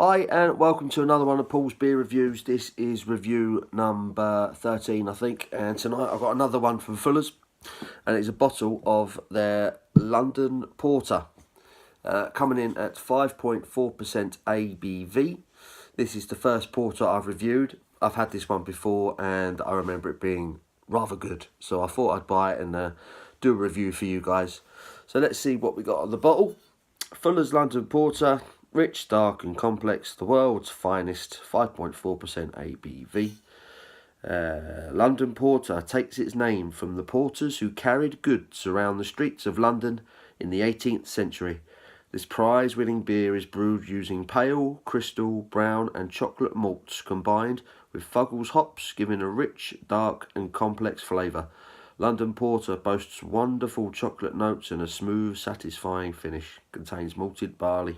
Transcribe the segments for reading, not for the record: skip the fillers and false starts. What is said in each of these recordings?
Hi and welcome to another one of Paul's Beer Reviews. This is review number 13 I think, and tonight I've got another one from Fuller's and it's a bottle of their London Porter coming in at 5.4% ABV. This is the first porter I've reviewed. I've had this one before and I remember it being rather good, so I thought I'd buy it and do a review for you guys. So let's see what we got on the bottle. Fuller's London Porter, rich, dark and complex, the world's finest, 5.4% ABV. London Porter takes its name from the porters who carried goods around the streets of London in the 18th century. This prize-winning beer is brewed using pale, crystal, brown and chocolate malts combined with Fuggles hops, giving a rich, dark and complex flavour. London Porter boasts wonderful chocolate notes and a smooth, satisfying finish. Contains malted barley.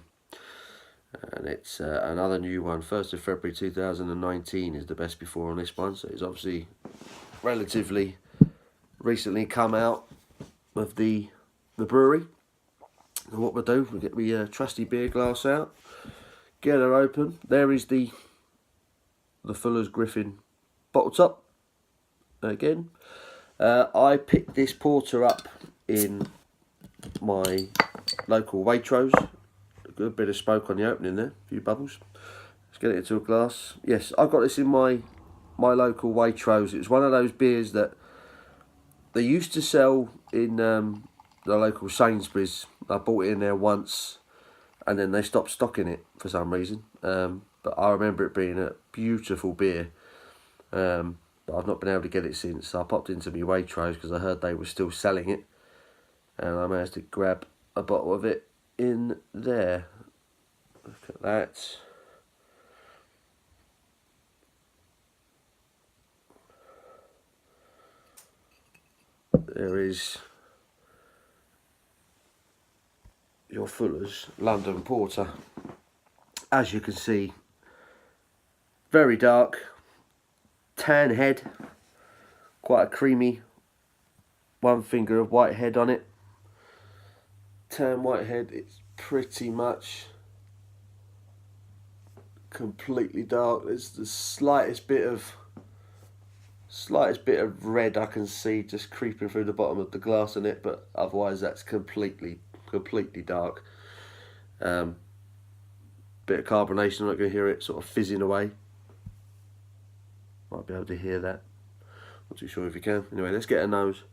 And it's another new one. 1st of February 2019 is the best before on this one. So it's obviously relatively recently come out of the brewery. And what we'll do, we'll get the trusty beer glass out. Get her open. There is the Fuller's Griffin bottle top. Again. I picked this porter up in my local Waitrose. A good bit of smoke on the opening there, a few bubbles. Let's get it into a glass. Yes, I got this in my local Waitrose. It was one of those beers that they used to sell in the local Sainsbury's. I bought it in there once and then they stopped stocking it for some reason. But I remember it being a beautiful beer. But I've not been able to get it since. So I popped into my Waitrose because I heard they were still selling it. And I managed to grab a bottle of it in there. Look at that. There is your Fuller's London Porter. As you can see, very dark. Tan head, quite a creamy one finger of white head on it. Tan white head, it's pretty much completely dark. There's the slightest bit of red I can see just creeping through the bottom of the glass in it, but otherwise that's completely dark. Bit of carbonation, I'm not going to hear it sort of fizzing away. Might be able to hear that. Not too sure if you can. Anyway, let's get a nose.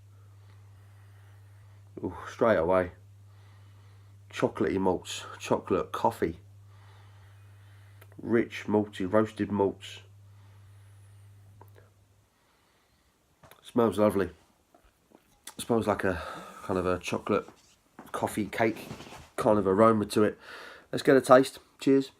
Ooh, straight away. Chocolatey malts. Chocolate, coffee. Rich, malty, roasted malts. Smells lovely. Smells like a kind of a chocolate coffee cake kind of aroma to it. Let's get a taste. Cheers.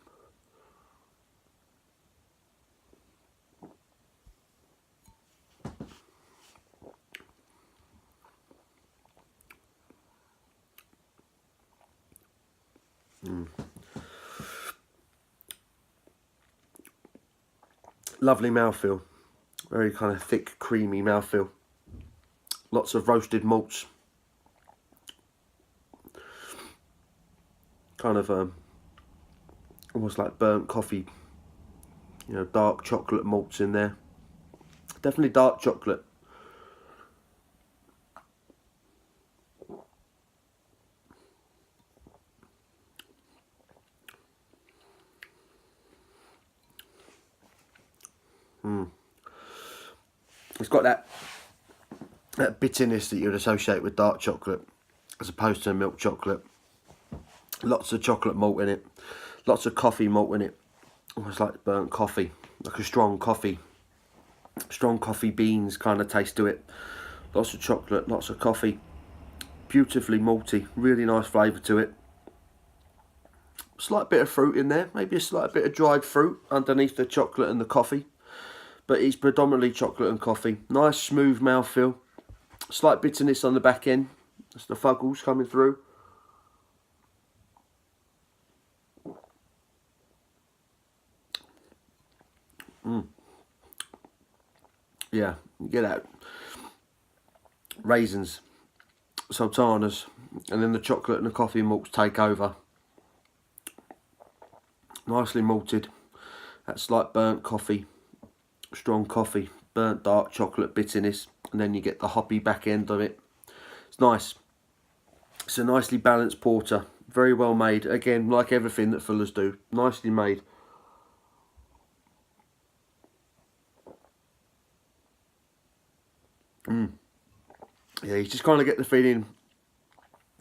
Lovely mouthfeel, very kind of thick, creamy mouthfeel. Lots of roasted malts, kind of almost like burnt coffee. You know, dark chocolate malts in there. Definitely dark chocolate. It's got that bitterness that you'd associate with dark chocolate as opposed to milk chocolate. Lots of chocolate malt in it. Lots of coffee malt in it. Almost like burnt coffee. Like a strong coffee beans kind of taste to it. Lots of chocolate, lots of coffee. Beautifully malty. Really nice flavour to it. Slight bit of fruit in there. Maybe a slight bit of dried fruit underneath the chocolate and the coffee. But it's predominantly chocolate and coffee. Nice smooth mouthfeel. Slight bitterness on the back end. That's the Fuggles coming through. Yeah, you get that. Raisins, sultanas, and then the chocolate and the coffee malts take over. nicely malted. That's like burnt coffee, strong coffee, burnt dark chocolate bitterness, and then you get the hoppy back end of it. It's nice. It's a nicely balanced porter, very well made. Again, like everything that Fuller's do, nicely made. Yeah, you just kind of get the feeling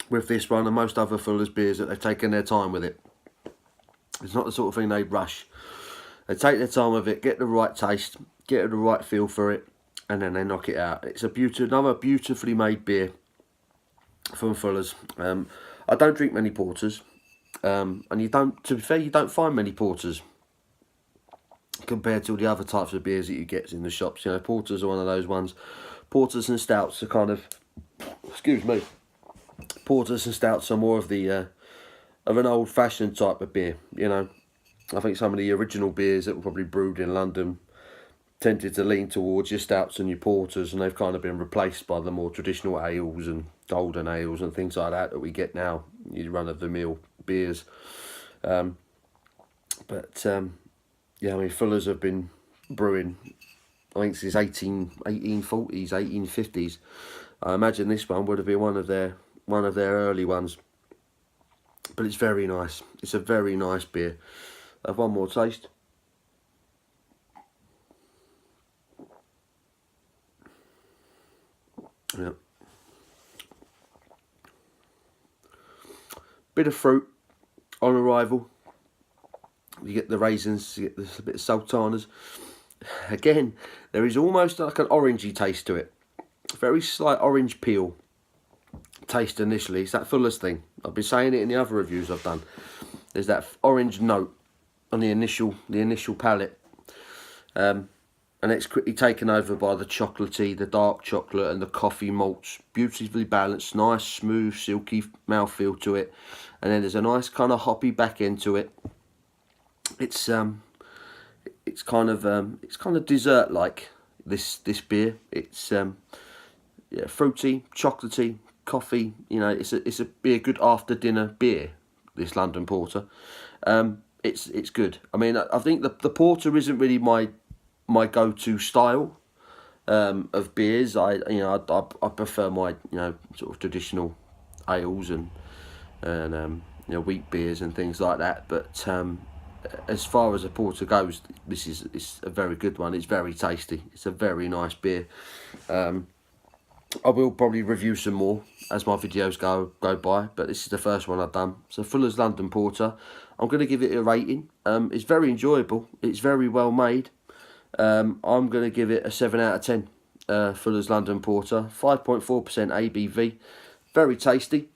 with this one and most other Fuller's beers that they've taken their time with it. It's not the sort of thing they rush. They take their time with it, get the right taste, get the right feel for it, and then they knock it out. It's another beautifully made beer from Fuller's. I don't drink many porters, and to be fair, you don't find many porters compared to the other types of beers that you get in the shops. You know, porters are one of those ones. Porters and stouts are kind of, excuse me, porters and stouts are more of the of an old-fashioned type of beer. You know, I think some of the original beers that were probably brewed in London tended to lean towards your stouts and your porters, and they've kind of been replaced by the more traditional ales and golden ales and things like that we get now, your run-of-the-mill beers. Yeah, I mean, Fuller's have been brewing, I think since 1840s, 1850s. I imagine this one would have been one of their early ones. But it's very nice. It's a very nice beer. Have one more taste. Yeah. Bit of fruit on arrival. You get the raisins, you get a bit of sultanas. Again, there is almost like an orangey taste to it. Very slight orange peel taste initially. It's that Fuller's thing. I've been saying it in the other reviews I've done. There's that orange note on the initial palate. And it's quickly taken over by the chocolatey, the dark chocolate and the coffee malts. Beautifully balanced, nice, smooth, silky mouthfeel to it. And then there's a nice kind of hoppy back end to it. It's kind of dessert like this beer. It's yeah, fruity, chocolatey, coffee. You know, it's be a good after dinner beer. This London Porter, it's good. I mean, I think the porter isn't really my go-to style of beers. I prefer my sort of traditional ales and wheat beers and things like that. But as far as a porter goes, it's a very good one. It's very tasty. It's a very nice beer. I will probably review some more as my videos go by, but this is the first one I've done. So Fuller's London Porter, I'm going to give it a rating. It's very enjoyable. It's very well made. I'm going to give it a 7 out of 10. Fuller's London Porter, 5.4% ABV, very tasty.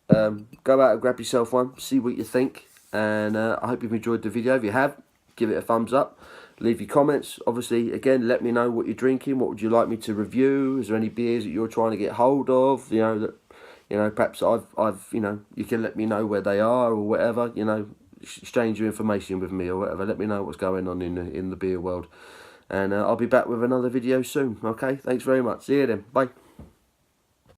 Go out and grab yourself one, see what you think, and I hope you've enjoyed the video. If you have, give it a thumbs up. Leave your comments. Obviously, again, let me know what you're drinking. What would you like me to review? Is there any beers that you're trying to get hold of? Perhaps I've you can let me know where they are or whatever. Exchange your information with me or whatever. Let me know what's going on in the beer world, and I'll be back with another video soon. Okay, thanks very much. See you then. Bye.